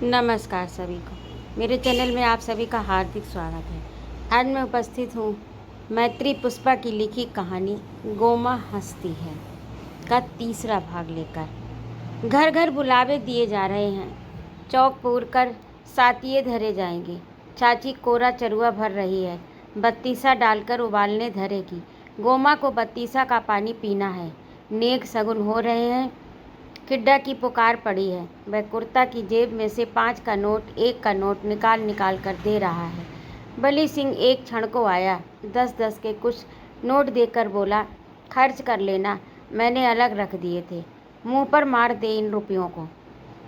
नमस्कार सभी को। मेरे चैनल में आप सभी का हार्दिक स्वागत है। आज मैं उपस्थित हूँ मैत्री पुष्पा की लिखी कहानी गोमा हंसती है का तीसरा भाग लेकर। घर घर बुलावे दिए जा रहे हैं, चौक पूर कर सातिये धरे जाएंगे। चाची कोरा चरुआ भर रही है, बत्तीसा डालकर उबालने धरेगी। गोमा को बत्तीसा का पानी पीना है। नेक सगुन हो रहे हैं। किड्डा की पुकार पड़ी है। वह कुर्ता की जेब में से 5 का नोट, 1 का नोट निकाल निकाल कर दे रहा है। बली सिंह एक क्षण को आया, 10-10 के कुछ नोट देकर बोला, खर्च कर लेना, मैंने अलग रख दिए थे। मुंह पर मार दे इन रुपयों को,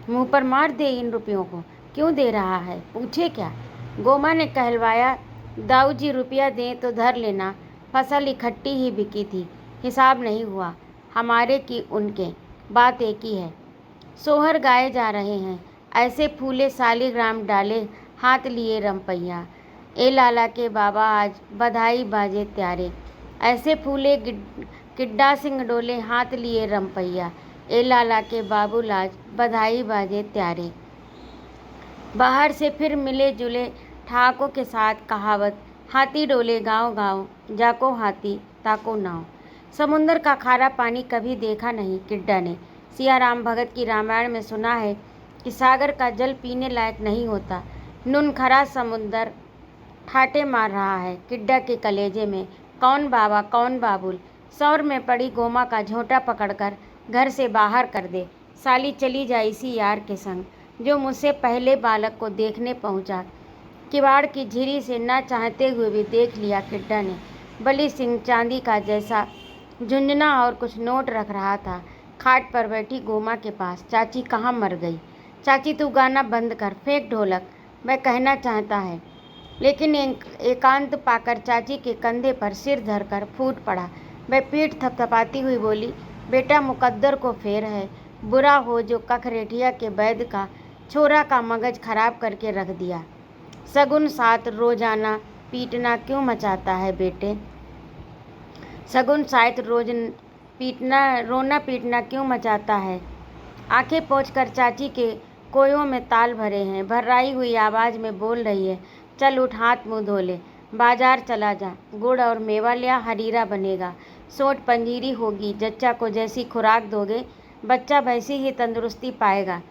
मुंह पर मार दे इन रुपयों को। क्यों दे रहा है, पूछे क्या? गोमा ने कहलवाया, दाऊ जी रुपया दें तो धर लेना, फसल इकट्ठी ही बिकी थी, हिसाब नहीं हुआ, हमारे की उनके, बात एक ही है। सोहर गाए जा रहे हैं, ऐसे फूले सालीग्राम डाले, हाथ लिए रमपैया। ए लाला के बाबा आज बधाई बाजे त्यारे, ऐसे फूले किड्डा सिंह डोले, हाथ लिए रमपैया। ए लाला के बाबूल आज बधाई बाजे त्यारे। बाहर से फिर मिले जुले ठाकों के साथ कहावत, हाथी डोले गांव गांव, जाको हाथी ताको नाव। समुंदर का खारा पानी कभी देखा नहीं किड्डा ने। सियाराम भगत की रामायण में सुना है कि सागर का जल पीने लायक नहीं होता। नूनखरा समुंदर ठाटे मार रहा है किड्डा के कलेजे में। कौन बाबा कौन बाबुल, सौर में पड़ी गोमा का झोंटा पकड़कर घर से बाहर कर दे। साली चली जा इसी यार के संग जो मुझसे पहले बालक को देखने पहुंचा। किवाड़ की झिरी से न चाहते हुए भी देख लिया किड्डा ने। बली सिंह चांदी का जैसा झुंझुना और कुछ नोट रख रहा था। खाट पर बैठी गोमा के पास, चाची कहाँ मर गई? चाची तू गाना बंद कर, फेंक ढोलक, वह कहना चाहता है। लेकिन एकांत पाकर चाची के कंधे पर सिर धरकर फूट पड़ा। वह पीठ थपथपाती हुई बोली, बेटा मुकद्दर को फेर है, बुरा हो जो कखरेठिया के वैद का छोरा का मगज खराब करके रख दिया। सगुन साथ रोजाना पीटना क्यों मचाता है बेटे? सगुन साथ रोज रोना पीटना क्यों मचाता है? आंखें पोंछकर चाची के कोयों में ताल भरे हैं। भर्राई हुई आवाज़ में बोल रही है, चल उठ, हाथ मुँह धो ले, बाजार चला जा, गुड़ और मेवा लिया, हरीरा बनेगा, सोट पंजीरी होगी, जच्चा को जैसी खुराक दोगे बच्चा वैसी ही तंदुरुस्ती पाएगा।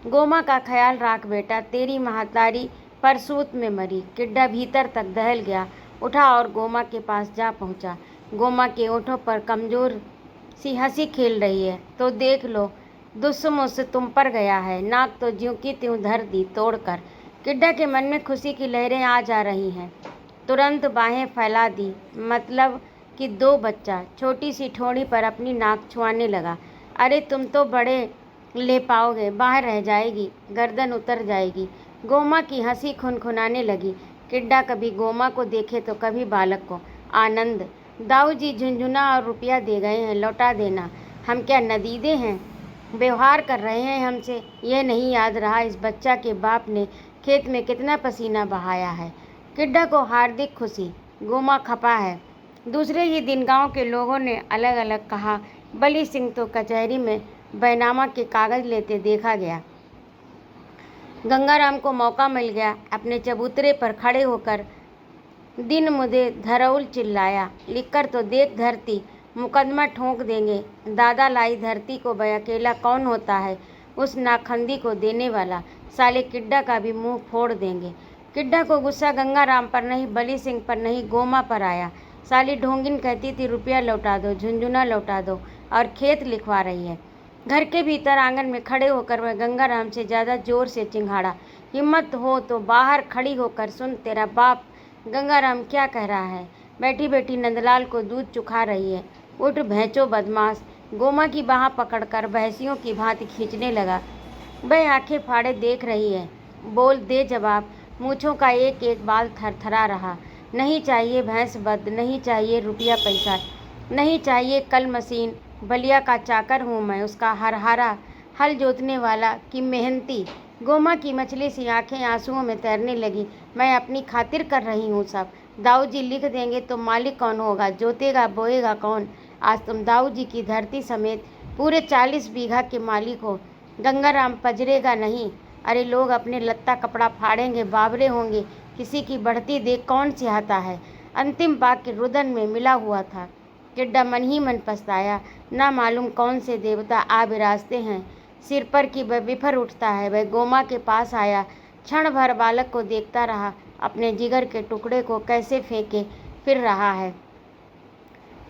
गोमा का ख्याल राख बेटा, तेरी महतारी परसूत में मरी। किड्डा भीतर तक दहल गया, उठा और गोमा के पास जा पहुंचा। गोमा के ओंठों पर कमज़ोर सी हंसी खेल रही है। तो देख लो, दुस्सुमुस तुम पर गया है, नाक तो ज्यों की त्यों धर दी तोड़कर। किड्डा के मन में खुशी की लहरें आ जा रही हैं। तुरंत बाहें फैला दी, मतलब कि 2 बच्चा छोटी सी ठोड़ी पर अपनी नाक छुआने लगा। अरे तुम तो बड़े ले पाओगे, बाहर रह जाएगी, गर्दन उतर जाएगी। गोमा की हंसी खुनखुनाने लगी। किड्डा कभी गोमा को देखे तो कभी बालक को। आनंद, दाऊ जी झुंझुना और रुपया दे गए हैं, लौटा देना। हम क्या नदीदे हैं, व्यवहार कर रहे हैं हमसे? यह नहीं याद रहा इस बच्चा के बाप ने खेत में कितना पसीना बहाया है। किड्डा को हार्दिक खुशी। गोमा खपा है। दूसरे ही दिन गांव के लोगों ने अलग अलग कहा, बली सिंह तो कचहरी में बैनामा के कागज लेते देखा गया। गंगाराम को मौका मिल गया। अपने चबूतरे पर खड़े होकर दिन मुझे धरौल चिल्लाया, लिखकर तो देख धरती, मुकदमा ठोंक देंगे। दादा लाई धरती को भाई अकेला कौन होता है, उस नाखंदी को देने वाला, साले किड्डा का भी मुंह फोड़ देंगे। किड्डा को गुस्सा गंगाराम पर नहीं, बली सिंह पर नहीं, गोमा पर आया। साली ढोंगिन कहती थी रुपया लौटा दो, झुंझुना लौटा दो, और खेत लिखवा रही है। घर के भीतर आंगन में खड़े होकर वह गंगाराम से ज़्यादा जोर से चिंघाड़ा, हिम्मत हो तो बाहर खड़ी होकर सुन, तेरा बाप गंगाराम क्या कह रहा है। बैठी बैठी नंदलाल को दूध चुखा रही है। उठ भैंचो बदमाश। गोमा की बाह पकड़कर भैंसियों की भांति खींचने लगा। वह आंखें फाड़े देख रही है। बोल दे जवाब। मूँछों का एक एक बाल थरथरा रहा। नहीं चाहिए भैंस बद, नहीं चाहिए रुपया पैसा, नहीं चाहिए कल मशीन। बलिया का चाकर हूँ मैं, उसका हरहारा हल जोतने वाला कि मेहनती। गोमा की मछली सी आंखें आंसुओं में तैरने लगी। मैं अपनी खातिर कर रही हूँ सब। दाऊ जी लिख देंगे तो मालिक कौन होगा, जोतेगा बोएगा कौन? आज तुम दाऊ जी की धरती समेत पूरे 40 बीघा के मालिक हो। गंगाराम पजरेगा नहीं, अरे लोग अपने लत्ता कपड़ा फाड़ेंगे, बावरे होंगे, किसी की बढ़ती देख कौन सिहाता है। अंतिम वाक्य रुदन में मिला हुआ था। किड्डा मन ही मन पछताया। ना मालूम कौन से देवता आ विराजते हैं। सिर पर की वह बिफर उठता है। वह गोमा के पास आया, क्षण भर बालक को देखता रहा, अपने जिगर के टुकड़े को कैसे फेंके फिर रहा है।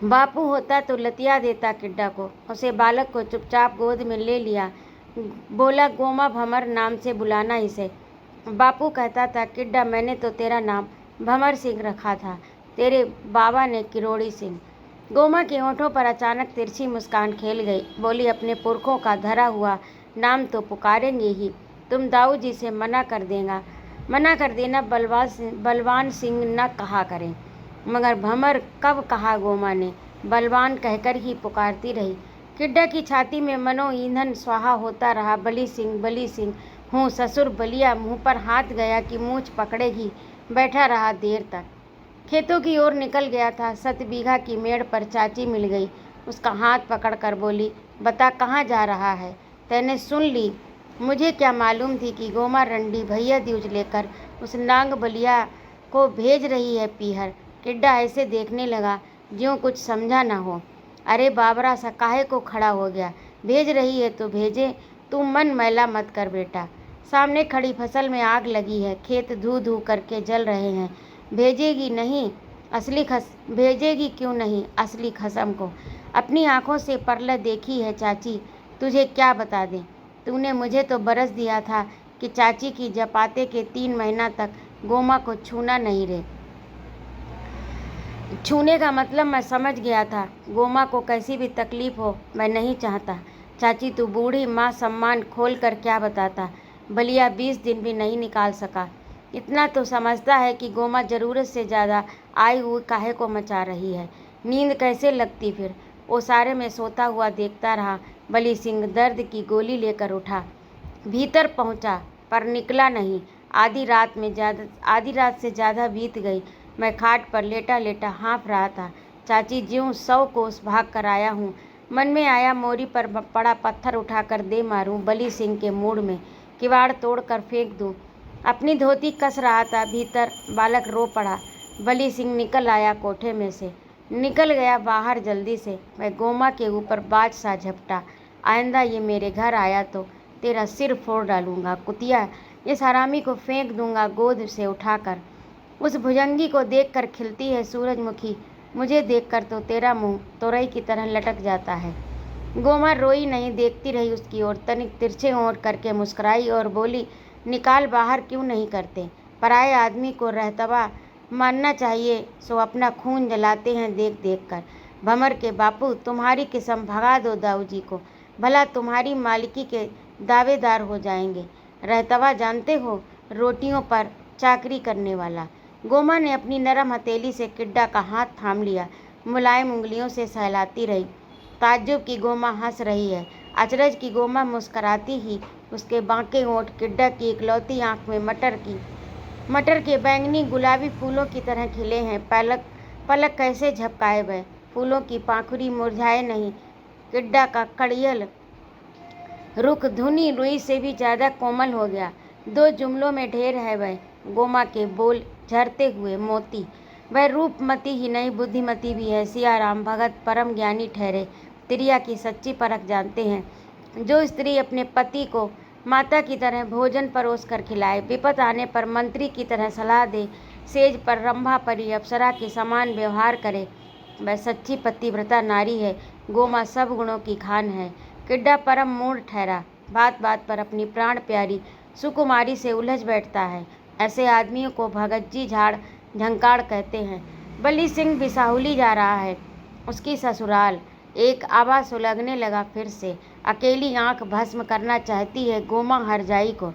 बापू होता तो लतिया देता किड्डा को। उसे बालक को चुपचाप गोद में ले लिया। बोला, गोमा भंवर नाम से बुलाना इसे। बापू कहता था, किड्डा मैंने तो तेरा नाम भंवर सिंह रखा था, तेरे बाबा ने किरोड़ी सिंह। गोमा के होठों पर अचानक तिरछी मुस्कान खेल गई। बोली, अपने पुरखों का धरा हुआ नाम तो पुकारेंगे ही। तुम दाऊ जी से मना कर देना, बलवान सिंह न कहा करें। मगर भंवर कब कहा गोमा ने, बलवान कहकर ही पुकारती रही। किड्डा की छाती में मनो ईंधन स्वाहा होता रहा। बली सिंह हूँ ससुर बलिया। मुँह पर हाथ गया कि मूछ पकड़े ही बैठा रहा देर तक। खेतों की ओर निकल गया था। 7 बीघा की मेड़ पर चाची मिल गई। उसका हाथ पकड़कर बोली, बता कहाँ जा रहा है? तैने सुन ली? मुझे क्या मालूम थी कि गोमा रंडी भैया द्यूज लेकर उस नांग बलिया को भेज रही है पीहर। किड्डा ऐसे देखने लगा ज्यों कुछ समझा न हो। अरे बाबरा सा काहे को खड़ा हो गया? भेज रही है तो भेजे, तू मन मैला मत कर बेटा। सामने खड़ी फसल में आग लगी है, खेत धू धू करके जल रहे हैं। भेजेगी क्यों नहीं असली खसम को? अपनी आंखों से परल देखी है चाची, तुझे क्या बता दें। तूने मुझे तो बरस दिया था कि चाची की जपाते के 3 महीना तक गोमा को छूना नहीं रे। छूने का मतलब मैं समझ गया था। गोमा को कैसी भी तकलीफ हो मैं नहीं चाहता। चाची तू बूढ़ी माँ सम्मान खोल कर क्या बताता। बलिया 20 दिन भी नहीं निकाल सका। इतना तो समझता है कि गोमा ज़रूरत से ज़्यादा आई हुई काहे को मचा रही है। नींद कैसे लगती फिर? ओसारे में सोता हुआ देखता रहा। बली सिंह दर्द की गोली लेकर उठा, भीतर पहुंचा, पर निकला नहीं। आधी रात से ज़्यादा बीत गई। मैं खाट पर लेटा लेटा हाँफ रहा था। चाची ज्यों 100 कोस भाग कर आया हूँ। मन में आया मोरी पर पड़ा पत्थर उठाकर दे मारूं बली सिंह के मूड में, किवाड़ तोड़कर फेंक दूं। अपनी धोती कस रहा था, भीतर बालक रो पड़ा। बली सिंह निकल आया कोठे में से, निकल गया बाहर जल्दी से। मैं गोमा के ऊपर बाज सा झपटा। आइंदा ये मेरे घर आया तो तेरा सिर फोड़ डालूंगा कुतिया। इस हरामी को फेंक दूंगा गोद से उठाकर। उस भुजंगी को देखकर खिलती है सूरजमुखी, मुझे देखकर तो तेरा मुंह तोरई की तरह लटक जाता है। गोमा रोई नहीं, देखती रही उसकी ओर, तनिक तिरछे होंठ करके मुस्कुराई और बोली, निकाल बाहर क्यों नहीं करते? पराए आदमी को रहतवा मानना चाहिए, सो अपना खून जलाते हैं देख देख कर। भंवर के बापू तुम्हारी किस्म, भगा दो दाऊ जी को, भला तुम्हारी मालिकी के दावेदार हो जाएंगे। रहतवा जानते हो, रोटियों पर चाकरी करने वाला। गोमा ने अपनी नरम हथेली से किड्डा का हाथ थाम लिया, मुलायम उंगलियों से सहलाती रही। ताज्जुब की गोमा हंस रही है, अचरज की गोमा मुस्कराती ही। उसके बांके होंठ किड्डा की इकलौती आंख में मटर के बैंगनी गुलाबी फूलों की तरह खिले हैं। पलक कैसे झपकाए वह, फूलों की पाखुरी मुरझाए नहीं। किड्डा का कड़ियल रुख धुनी रुई से भी ज़्यादा कोमल हो गया। 2 जुमलों में ढेर है वह गोमा के बोल झरते हुए मोती। वह रूपमती ही नहीं बुद्धिमती भी है। सियाराम भगत परम ज्ञानी ठहरे, तिरिया की सच्ची परख जानते हैं। जो स्त्री अपने पति को माता की तरह भोजन परोस कर खिलाए, विपत आने पर मंत्री की तरह सलाह दे, सेज पर रंभा परी अप्सरा के समान व्यवहार करे, वह सच्ची पतिव्रता नारी है। गोमा सब गुणों की खान है। किड्डा परम मूढ़ ठहरा, बात बात पर अपनी प्राण प्यारी सुकुमारी से उलझ बैठता है। ऐसे आदमियों को भगतजी झाड़ झंकाड़ कहते हैं। बली सिंह बिसाहुली जा रहा है, उसकी ससुराल। एक आवा सुलगने लगा फिर से। अकेली आंख भस्म करना चाहती है गोमा हरजाई को।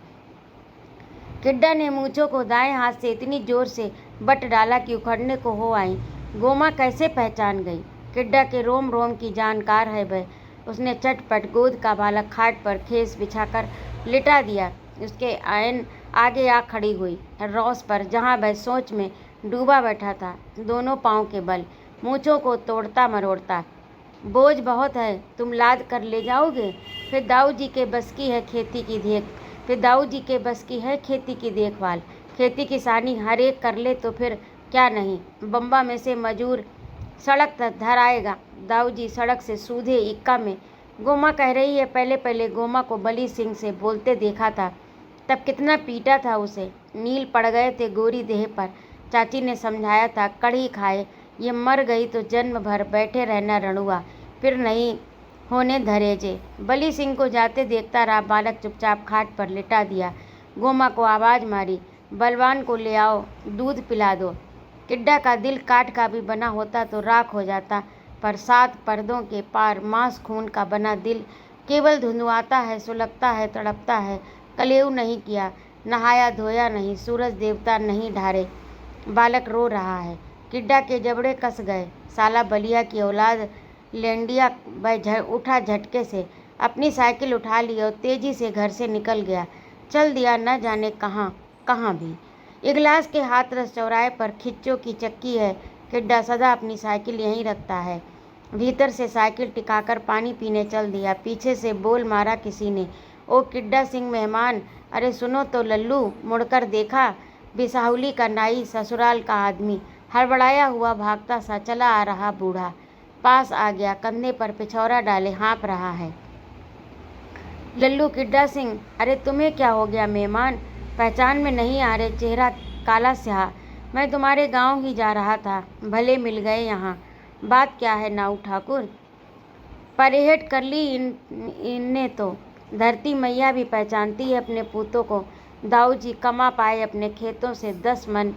किड्डा ने मूंछों को दाएं हाथ से इतनी जोर से बट डाला कि उखड़ने को हो आई। गोमा कैसे पहचान गई? किड्डा के रोम रोम की जानकार है वह। उसने चटपट गोद का बालक खाट पर खेस बिछाकर लिटा दिया। उसके आयन आगे आ खड़ी हुई, रौस पर, जहाँ वह सोच में डूबा बैठा था, दोनों पाँव के बल, मूंछों को तोड़ता मरोड़ता। बोझ बहुत है, तुम लाद कर ले जाओगे? फिर दाऊ जी के बस की है खेती की फिर दाऊ जी के बस की है खेती की देखभाल, खेती किसानी हर एक कर ले तो फिर क्या नहीं। बम्बा में से मजूर सड़क तक धर आएगा। दाऊ जी सड़क से सूधे इक्का में। गोमा कह रही है, पहले पहले गोमा को बली सिंह से बोलते देखा था, तब कितना पीटा था उसे। नील पड़ गए थे गोरी देह पर। चाची ने समझाया था, कढ़ी खाए, ये मर गई तो जन्म भर बैठे रहना रणुआ, फिर नहीं होने धरेजे। बली सिंह को जाते देखता रहा बालक चुपचाप खाट पर लिटा दिया। गोमा को आवाज़ मारी, बलवान को ले आओ, दूध पिला दो। किड्डा का दिल काठ का भी बना होता तो राख हो जाता, पर 7 पर्दों के पार मांस खून का बना दिल केवल धुंधुआता है, सुलगता है, तड़पता है। कलेऊ नहीं किया, नहाया धोया नहीं, सूरज देवता नहीं ढारे। बालक रो रहा है। किड्डा के जबड़े कस गए। साला बलिया की औलाद लेंडिया उठा झटके से, अपनी साइकिल उठा ली और तेजी से घर से निकल गया। चल दिया न जाने कहाँ कहाँ भी। इगलास के हाथरस चौराहे पर खिच्चों की चक्की है। किड्डा सदा अपनी साइकिल यहीं रखता है। भीतर से साइकिल टिकाकर पानी पीने चल दिया। पीछे से बोल मारा किसी ने, ओ किड्डा सिंह मेहमान, अरे सुनो तो लल्लू। मुड़कर देखा, बिसाहुली का नाई, ससुराल का आदमी, हड़बड़ाया हुआ भागता सा चला आ रहा बूढ़ा। पास आ गया, कंधे पर पिछौरा डाले हाँफ रहा है। लल्लू, किड्डा सिंह, अरे तुम्हें क्या हो गया मेहमान, पहचान में नहीं आ रहे, चेहरा काला स्याह। मैं तुम्हारे गांव ही जा रहा था, भले मिल गए यहाँ। बात क्या है नाऊ ठाकुर? परेहट कर ली इनने तो। धरती मैया भी पहचानती है अपने पूतों को। दाऊ जी कमा पाए अपने खेतों से 10 मन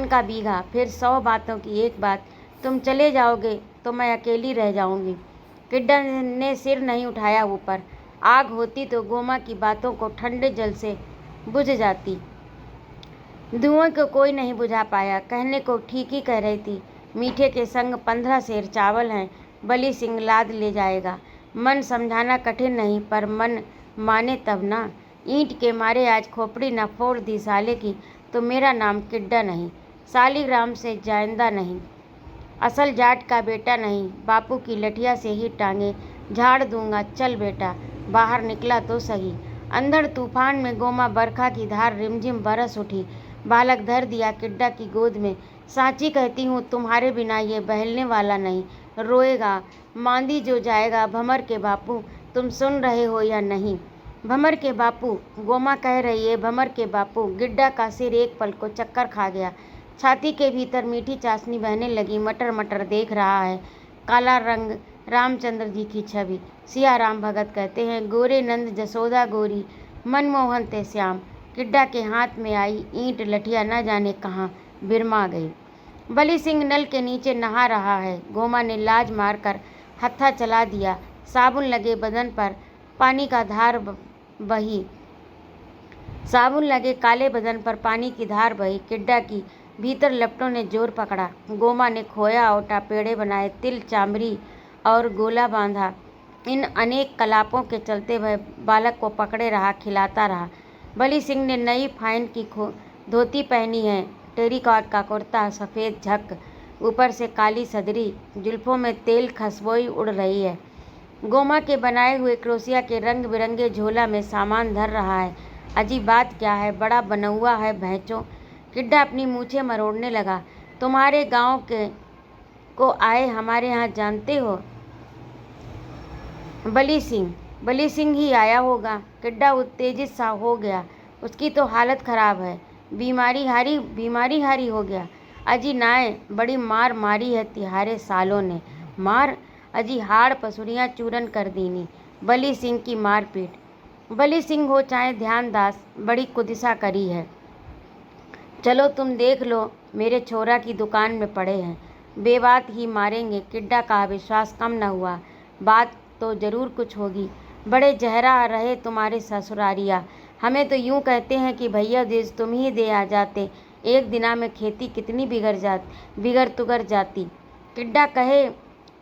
का बीघा, फिर 100 बातों की एक बात, तुम चले जाओगे तो मैं अकेली रह जाऊंगी। किड्डा ने सिर नहीं उठाया ऊपर। आग होती तो गोमा की बातों को ठंडे जल से बुझ जाती। धुआं को कोई नहीं बुझा पाया। कहने को ठीक ही कह रही थी। मीठे के संग 15 सेर चावल हैं, बली सिंह लाद ले जाएगा। मन समझाना कठिन नहीं, पर मन माने तब ना। ईंट के मारे आज खोपड़ी न फोड़ दी साले की, तो मेरा नाम किड्डा नहीं, सालीग्राम से जाइंदा नहीं, असल जाट का बेटा नहीं। बापू की लठिया से ही टांगे झाड़ दूंगा। चल बेटा, बाहर निकला तो सही। अंधड़ तूफान में गोमा बरखा की धार रिमझिम बरस उठी। बालक धर दिया किड्डा की गोद में। सांची कहती हूँ, तुम्हारे बिना ये बहलने वाला नहीं, रोएगा, मांदी जो जाएगा। भमर के बापू, तुम सुन रहे हो या नहीं? भमर के बापू, गोमा कह रही है, भमर के बापू। गिड्डा का सिर एक पल को चक्कर खा गया। छाती के भीतर मीठी चाशनी बहने लगी। मटर मटर देख रहा है। काला रंग रामचंद्र जी की छवि। सिया राम भगत कहते हैं, गोरे नंद जसोदा गोरी, मनमोहन ते श्याम। किड्डा के हाथ में आई ईंट लठिया न जाने कहाँ बिरमा गई। बली सिंह नल के नीचे नहा रहा है। गोमा ने लाज मारकर हत्था चला दिया। साबुन लगे बदन पर पानी का धार बही। साबुन लगे काले बदन पर पानी की धार बही। किड्डा की भीतर लपटों ने जोर पकड़ा। गोमा ने खोया ओटा, पेड़े बनाए, तिल चामरी और गोला बांधा। इन अनेक कलापों के चलते वह बालक को पकड़े रहा, खिलाता रहा। बली सिंह ने नई फाइन की धोती पहनी है, टेरिकॉट का कुर्ता, सफ़ेद झक, ऊपर से काली सदरी, जुल्फों में तेल खसबोई उड़ रही है। गोमा के बनाए हुए क्रोसिया के रंग बिरंगे झोला में सामान धर रहा है। अजीब बात क्या है, बड़ा बनौआ है भैंचों। किड्डा अपनी मूछें मरोड़ने लगा। तुम्हारे गांव के को आए हमारे यहाँ, जानते हो? बली सिंह ही आया होगा। किड्डा उत्तेजित सा हो गया। उसकी तो हालत खराब है। बीमारी हारी हो गया। अजी नाय, बड़ी मार मारी है तिहारे सालों ने। मार? अजी हाड़ पसुरियाँ चूरन कर दीनी। बली सिंह की मारपीट। बली सिंह हो चाहे ध्यानदास, बड़ी कुदिसा करी है। चलो तुम देख लो, मेरे छोरा की दुकान में पड़े हैं, बेबात ही मारेंगे। किड्डा का विश्वास कम न हुआ। बात तो जरूर कुछ होगी। बड़े जहरा रहे तुम्हारे ससुरारिया। हमें तो यूँ कहते हैं कि भैया देश तुम ही दे आ जाते, एक दिना में खेती कितनी बिगड़ तुगर जाती। किड्डा कहे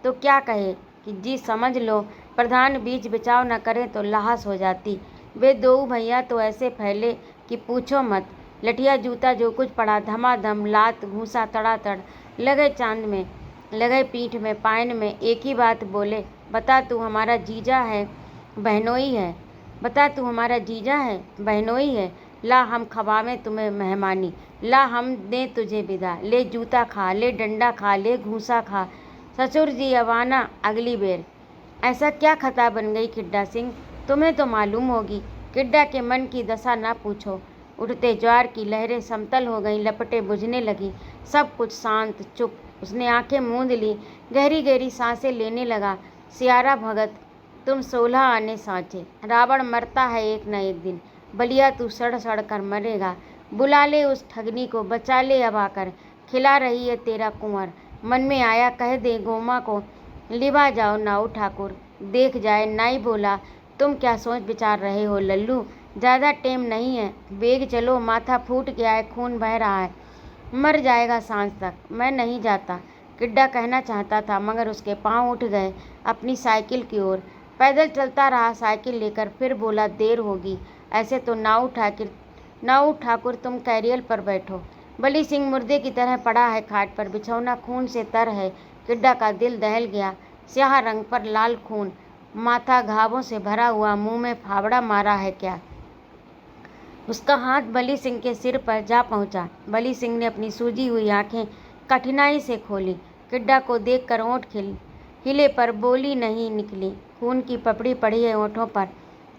तो क्या कहे कि जी समझ लो, प्रधान बीच बचाव न करे तो लाहस हो जाती। वे दो भैया तो ऐसे फैले कि पूछो मत। लठिया जूता जो कुछ पड़ा, धमाधम लात घूसा तड़ातड़ लगे। चांद में लगे, पीठ में, पायन में। एक ही बात बोले, बता तू हमारा जीजा है बहनोई है? बता तू हमारा जीजा है, बहनोई है? ला हम खवावें तुम्हें मेहमानी, ला हम दें तुझे विदा, ले जूता खा, ले डंडा खा, ले घूसा खा, ससुर जी अब आना अगली बेर। ऐसा क्या खता बन गई किड्डा सिंह, तुम्हें तो मालूम होगी। किड्डा के मन की दशा ना पूछो। उठते ज्वार की लहरें समतल हो गईं, लपटें बुझने लगी, सब कुछ शांत चुप। उसने आंखें मूंद ली, गहरी गहरी सांसें लेने लगा। सियारा भगत, तुम 16 आने सांचे, रावण मरता है एक न एक दिन, बलिया तू सड़ सड़ कर मरेगा। बुला ले उस ठगनी को, बचा ले अब आकर, खिला रही है तेरा कुंवर। मन में आया कह दे गोमा को, लिवा जाओ नाऊ ठाकुर, देख जाए। नाई बोला, तुम क्या सोच विचार रहे हो लल्लू, ज़्यादा टेम नहीं है, बेग चलो, माथा फूट गया है, खून बह रहा है, मर जाएगा सांझ तक। मैं नहीं जाता, किड्डा कहना चाहता था, मगर उसके पाँव उठ गए अपनी साइकिल की ओर। पैदल चलता रहा साइकिल लेकर, फिर बोला, देर होगी। ऐसे तो नाऊ ठाकुर तुम कैरियल पर बैठो। बली सिंह मुर्दे की तरह पड़ा है खाट पर, बिछौना खून से तर है। किड्डा का दिल दहल गया, स्याह रंग पर लाल खून, माथा घावों से भरा हुआ, मुंह में फावड़ा मारा है क्या। उसका हाथ बली सिंह के सिर पर जा पहुंचा। बली सिंह ने अपनी सूजी हुई आंखें कठिनाई से खोली। किड्डा को देखकर ओंठ हिले पर बोली नहीं निकली। खून की पपड़ी पड़ी है ओंठों पर।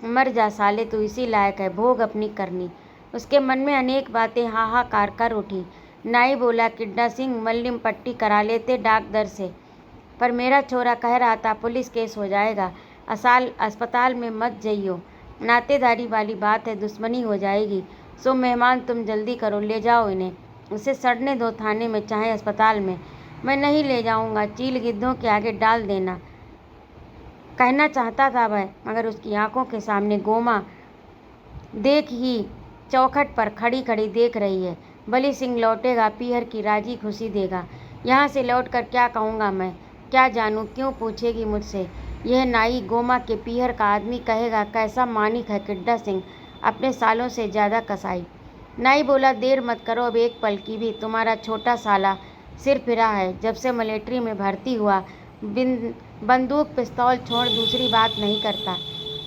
मर जा साले, तू इसी लायक है भोग अपनी करनी। उसके मन में अनेक बातें हाहाकार कर उठी। नाई बोला, किड्डा सिंह मल्लिम पट्टी करा लेते डाकदर से, पर मेरा छोरा कह रहा था पुलिस केस हो जाएगा, अस्पताल में मत जइयो, नातेदारी वाली बात है, दुश्मनी हो जाएगी। सो मेहमान तुम जल्दी करो, ले जाओ इन्हें, उसे सड़ने दो थाने में चाहे अस्पताल में। मैं नहीं ले जाऊंगा, चील गिद्धों के आगे डाल देना, कहना चाहता था वह, मगर उसकी आंखों के सामने गोमा देख ही चौखट पर खड़ी खड़ी देख रही है। बली सिंह लौटेगा, पीहर की राजी खुशी देगा। यहाँ से लौटकर क्या कहूँगा मैं, क्या जानूँ, क्यों पूछेगी मुझसे यह नाई। गोमा के पीहर का आदमी कहेगा, कैसा मानिक है किड्डा सिंह, अपने सालों से ज़्यादा कसाई। नाई बोला, देर मत करो अब एक पल की भी, तुम्हारा छोटा साला सिर फिरा है, जब से मिलिट्री में भर्ती हुआ, बंदूक पिस्तौल छोड़ दूसरी बात नहीं करता।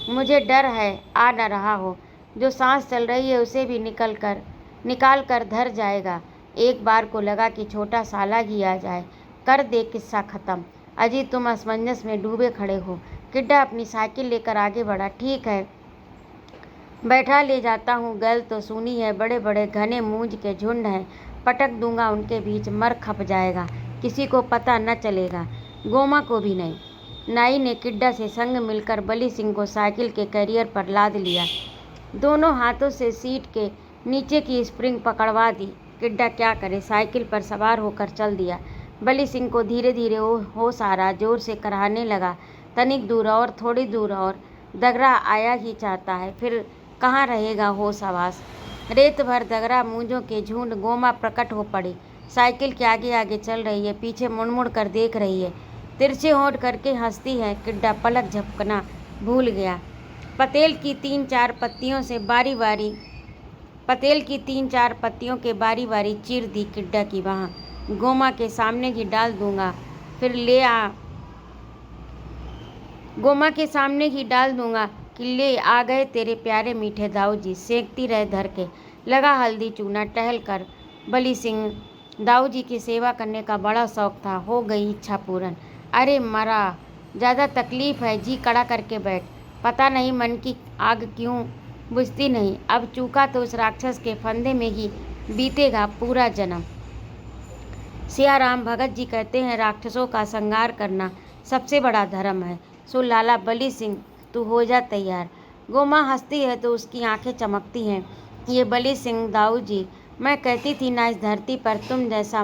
मुझे डर है आ न रहा हो, जो सांस चल रही है उसे भी निकाल कर धर जाएगा। एक बार को लगा कि छोटा साला ही आ जाए, कर दे किस्सा ख़त्म। अजी तुम असमंजस में डूबे खड़े हो। किड्डा अपनी साइकिल लेकर आगे बढ़ा। ठीक है, बैठा ले जाता हूँ, गल तो सुनी है, बड़े बड़े घने मूंज के झुंड हैं, पटक दूंगा उनके बीच, मर खप जाएगा, किसी को पता न चलेगा, गोमा को भी नहीं। नाई ने किड्डा से संग मिलकर बली सिंह को साइकिल के कैरियर पर लाद लिया। दोनों हाथों से सीट के नीचे की स्प्रिंग पकड़वा दी। किड्डा क्या करे, साइकिल पर सवार होकर चल दिया। बली सिंह को धीरे धीरे होश आ रहा, जोर से कराहने लगा, तनिक दूर और, थोड़ी दूर और, दगरा आया ही चाहता है, फिर कहाँ रहेगा होश आवास। रेत भर दगरा मूंजों के झुंड। गोमा प्रकट हो पड़ी, साइकिल के आगे आगे चल रही है, पीछे मुड़ मुड़ कर देख रही है, तिरछे होंठ करके हंसती है। किड्डा पलक झपकना भूल गया। पतेल की तीन चार पत्तियों के बारी बारी चीर दी किड्डा की बाँह। गोमा के सामने ही डाल दूंगा, फिर कि ले आ गए तेरे प्यारे मीठे दाऊ जी। सेंकती रहे धर के, लगा हल्दी चूना टहल कर। बली सिंह दाऊ जी की सेवा करने का बड़ा शौक था, हो गई इच्छा पूर्ण। अरे मरा, ज़्यादा तकलीफ़ है, जी कड़ा करके बैठ, पता नहीं मन की आग क्यों बुझती नहीं। अब चूका तो उस राक्षस के फंदे में ही बीतेगा पूरा जन्म। सियाराम भगत जी कहते हैं, राक्षसों का संहार करना सबसे बड़ा धर्म है। सो लाला बली सिंह, तू हो जा तैयार। गोमा हंसती है तो उसकी आंखें चमकती हैं। ये बली सिंह दाऊ जी, मैं कहती थी ना इस धरती पर तुम जैसा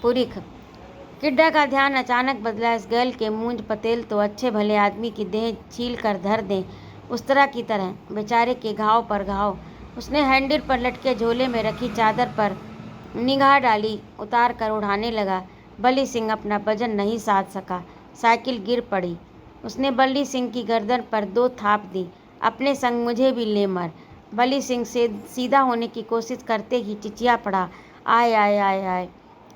पुरिख। किड्डा का ध्यान अचानक बदला। इस गैल के मूंज पतेल तो अच्छे भले आदमी की देह छील कर धर दें, उस तरह की तरह, बेचारे के घाव पर घाव। उसने हैंडल पर लटके झोले में रखी चादर पर निगाह डाली, उतार कर उड़ाने लगा। बली सिंह अपना वजन नहीं साध सका, साइकिल गिर पड़ी। उसने बली सिंह की गर्दन पर 2 थाप दी, अपने संग मुझे भी ले मर। बली सिंह से सीधा होने की कोशिश करते ही चिचिया पड़ा, आय आय आय आय,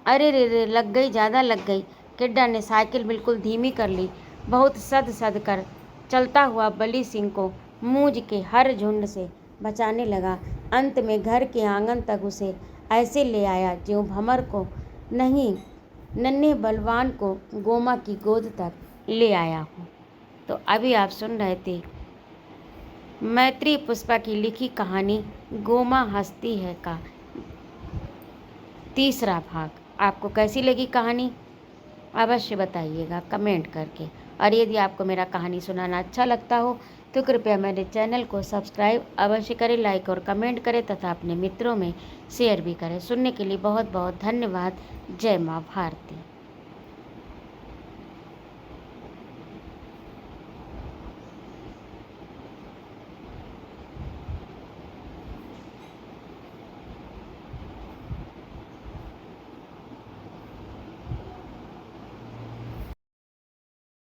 अरे रे रे, लग गई, ज़्यादा लग गई। किड्डा ने साइकिल बिल्कुल धीमी कर ली। बहुत सद सद कर चलता हुआ बली सिंह को मूंज के हर झुंड से बचाने लगा। अंत में घर के आंगन तक उसे ऐसे ले आया ज्यों भंवर को नहीं, नन्हे बलवान को गोमा की गोद तक ले आया हो। तो अभी आप सुन रहे थे मैत्री पुष्पा की लिखी कहानी गोमा हंसती है का तीसरा भाग। आपको कैसी लगी कहानी अवश्य बताइएगा कमेंट करके। और यदि आपको मेरा कहानी सुनाना अच्छा लगता हो तो कृपया मेरे चैनल को सब्सक्राइब अवश्य करें, लाइक और कमेंट करें तथा अपने मित्रों में शेयर भी करें। सुनने के लिए बहुत बहुत धन्यवाद। जय माँ भारती।